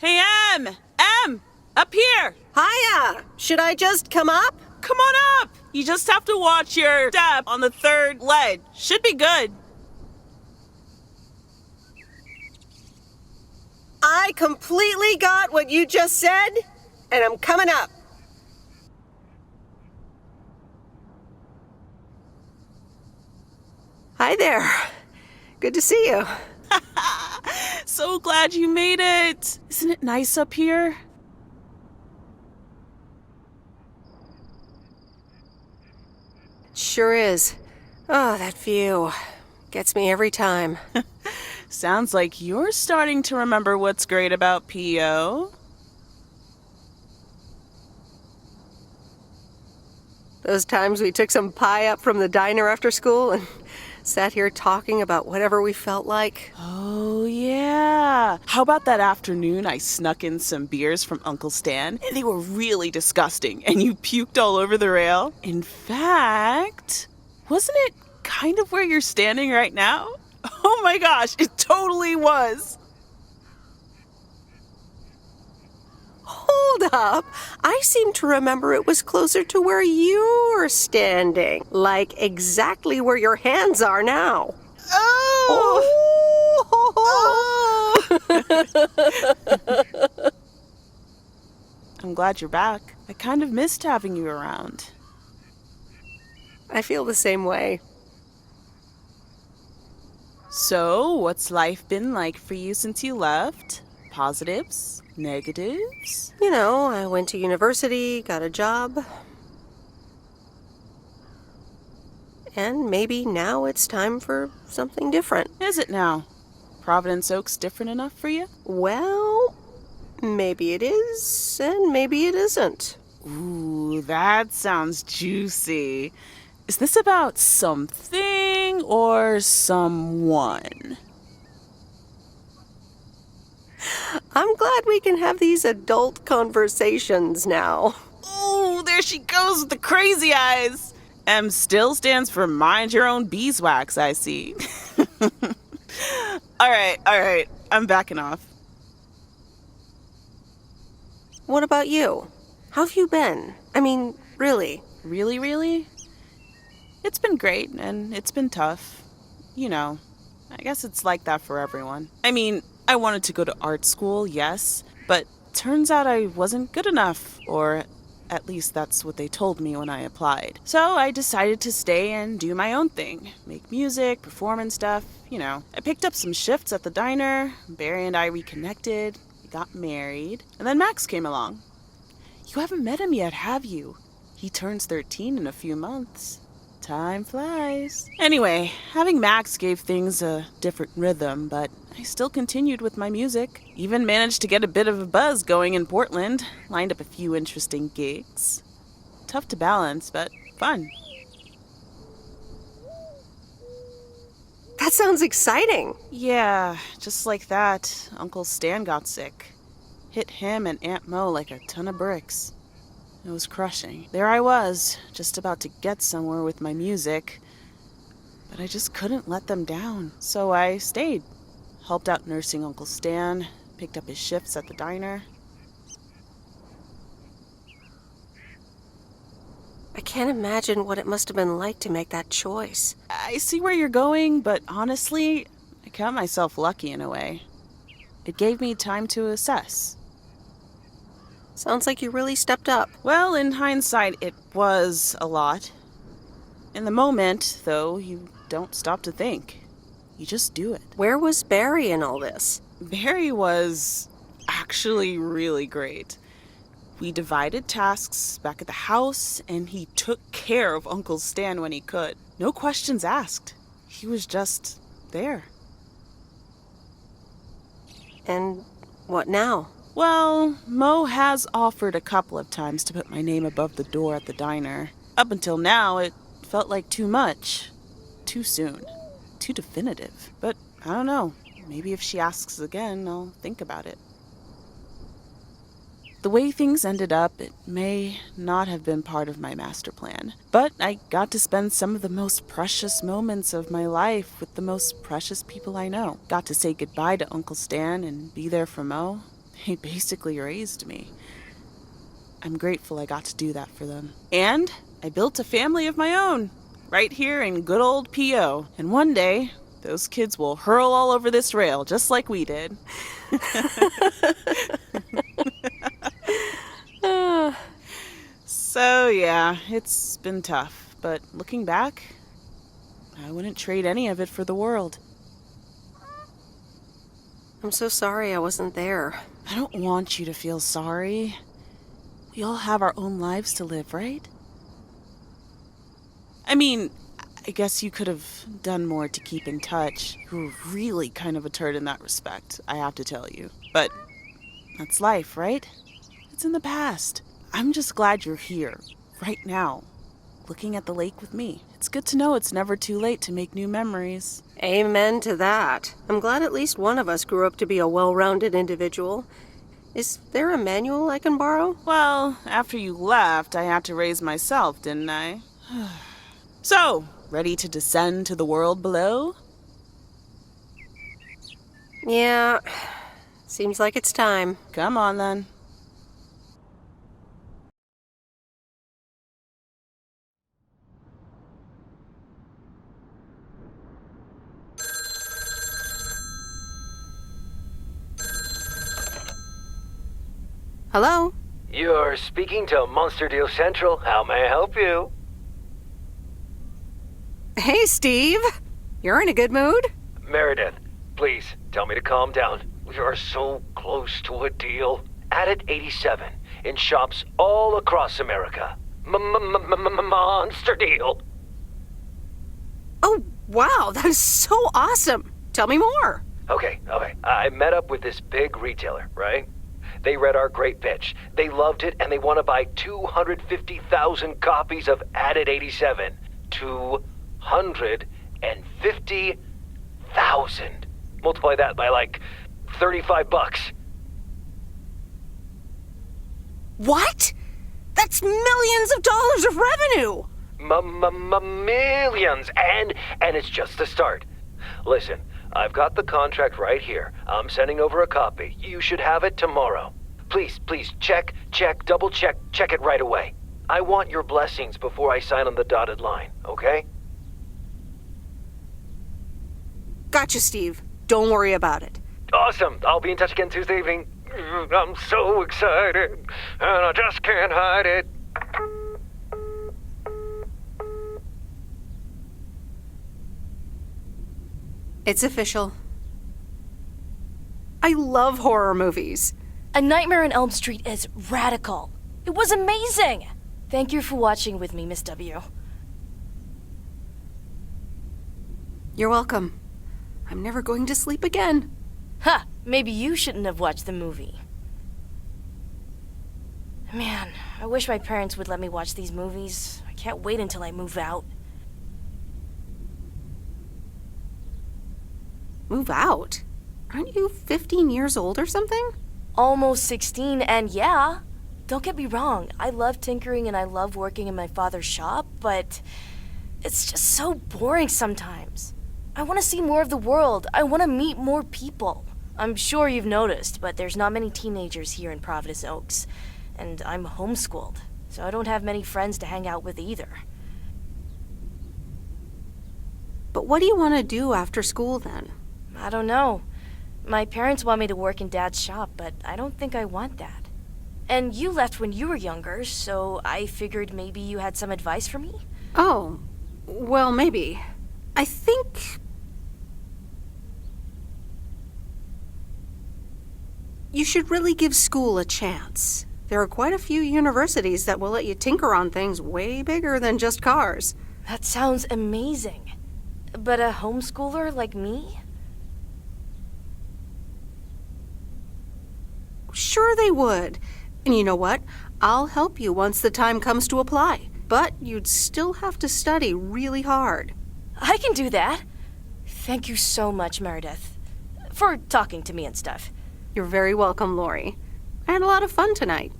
Hey, Em! Em! Up here! Hiya! Should I just come up? Come on up! You just have to watch your step on the third ledge. Should be good. I completely got what you just said, and I'm coming up. Hi there. Good to see you. So glad you made it. Isn't it nice up here? Sure is. Oh, that view. Gets me every time. Sounds like you're starting to remember what's great about PO. Those times we took some pie up from the diner after school and sat here talking about whatever we felt like. Oh, yeah. How about that afternoon I snuck in some beers from Uncle Stan, and they were really disgusting, and you puked all over the rail? In fact, wasn't it kind of where you're standing right now? Oh my gosh, it totally was. Hold up. I seem to remember it was closer to where you're standing. Like exactly where your hands are now. Oh! I'm glad you're back. I kind of missed having you around. I feel the same way. So, what's life been like for you since you left? Positives? Negatives? You know, I went to university, got a job. And maybe now it's time for something different. Is it now? Providence Oaks different enough for you? Well, maybe it is, and maybe it isn't. Ooh, that sounds juicy. Is this about something or someone? I'm glad we can have these adult conversations now. Ooh, there she goes with the crazy eyes. M still stands for mind your own beeswax, I see. All right, I'm backing off. What about you? How have you been? I mean, really? Really? It's been great, and it's been tough. You know, I guess it's like that for everyone. I mean, I wanted to go to art school, yes, but turns out I wasn't good enough, or at least that's what they told me when I applied. So I decided to stay and do my own thing. Make music, perform and stuff, you know. I picked up some shifts at the diner, Barry and I reconnected, we got married, and then Max came along. You haven't met him yet, have you? He turns 13 in a few months. Time flies. Anyway, having Max gave things a different rhythm, but I still continued with my music. Even managed to get a bit of a buzz going in Portland. Lined up a few interesting gigs. Tough to balance, but fun. That sounds exciting. Yeah, just like that, Uncle Stan got sick. Hit him and Aunt Mo like a ton of bricks. It was crushing. There I was, just about to get somewhere with my music, but I just couldn't let them down. So I stayed. Helped out nursing Uncle Stan, picked up his shifts at the diner. I can't imagine what it must have been like to make that choice. I see where you're going, but honestly, I count myself lucky in a way. It gave me time to assess. Sounds like you really stepped up. Well, in hindsight, it was a lot. In the moment, though, you don't stop to think. You just do it. Where was Barry in all this? Barry was actually really great. We divided tasks back at the house, and he took care of Uncle Stan when he could. No questions asked. He was just there. And what now? Well, Mo has offered a couple of times to put my name above the door at the diner. Up until now, it felt like too much. Too soon. Too definitive. But I don't know. Maybe if she asks again, I'll think about it. The way things ended up, it may not have been part of my master plan. But I got to spend some of the most precious moments of my life with the most precious people I know. Got to say goodbye to Uncle Stan and be there for Mo. They basically raised me. I'm grateful I got to do that for them. And I built a family of my own, right here in good old PO. And one day, those kids will hurl all over this rail, just like we did. So yeah, it's been tough. But looking back, I wouldn't trade any of it for the world. I'm so sorry I wasn't there. I don't want you to feel sorry. We all have our own lives to live, right? I mean, I guess you could have done more to keep in touch. You were really kind of a turd in that respect, I have to tell you. But that's life, right? It's in the past. I'm just glad you're here, right now, looking at the lake with me. It's good to know it's never too late to make new memories. Amen to that. I'm glad at least one of us grew up to be a well-rounded individual. Is there a manual I can borrow? Well, after you left, I had to raise myself, didn't I? So, ready to descend to the world below? Yeah, seems like it's time. Come on, then. Hello? You're speaking to Monster Deal Central. How may I help you? Hey, Steve. You're in a good mood? Meredith, please tell me to calm down. We are so close to a deal. Added 87 in shops all across America. Monster Deal. Oh, wow, that is so awesome. Tell me more. Okay. I met up with this big retailer, right? They read our great pitch. They loved it, and they want to buy 250,000 copies of Added 87. 250,000. Multiply that by like $35. What? That's millions of dollars of revenue. Millions, and it's just the start. Listen, I've got the contract right here. I'm sending over a copy. You should have it tomorrow. Please, check, double check it right away. I want your blessings before I sign on the dotted line, okay? Gotcha, Steve. Don't worry about it. Awesome. I'll be in touch again Tuesday evening. I'm so excited, and I just can't hide it. It's official. I love horror movies. A Nightmare on Elm Street is radical. It was amazing. Thank you for watching with me, Miss W. You're welcome. I'm never going to sleep again. Ha! Maybe you shouldn't have watched the movie. Man, I wish my parents would let me watch these movies. I can't wait until I move out. Move out? Aren't you 15 years old or something? Almost 16, and yeah, don't get me wrong, I love tinkering and I love working in my father's shop, but it's just so boring sometimes. I want to see more of the world. I want to meet more people. I'm sure you've noticed, but there's not many teenagers here in Providence Oaks, and I'm homeschooled, so I don't have many friends to hang out with either. But what do you want to do after school then? I don't know. My parents want me to work in Dad's shop, but I don't think I want that. And you left when you were younger, so I figured maybe you had some advice for me? Oh, well, maybe. I think you should really give school a chance. There are quite a few universities that will let you tinker on things way bigger than just cars. That sounds amazing. But a homeschooler like me? Sure they would. And you know what? I'll help you once the time comes to apply. But you'd still have to study really hard. I can do that. Thank you so much, Meredith, for talking to me and stuff. You're very welcome, Lori. I had a lot of fun tonight.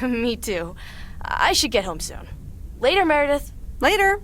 Me too. I should get home soon. Later, Meredith. Later.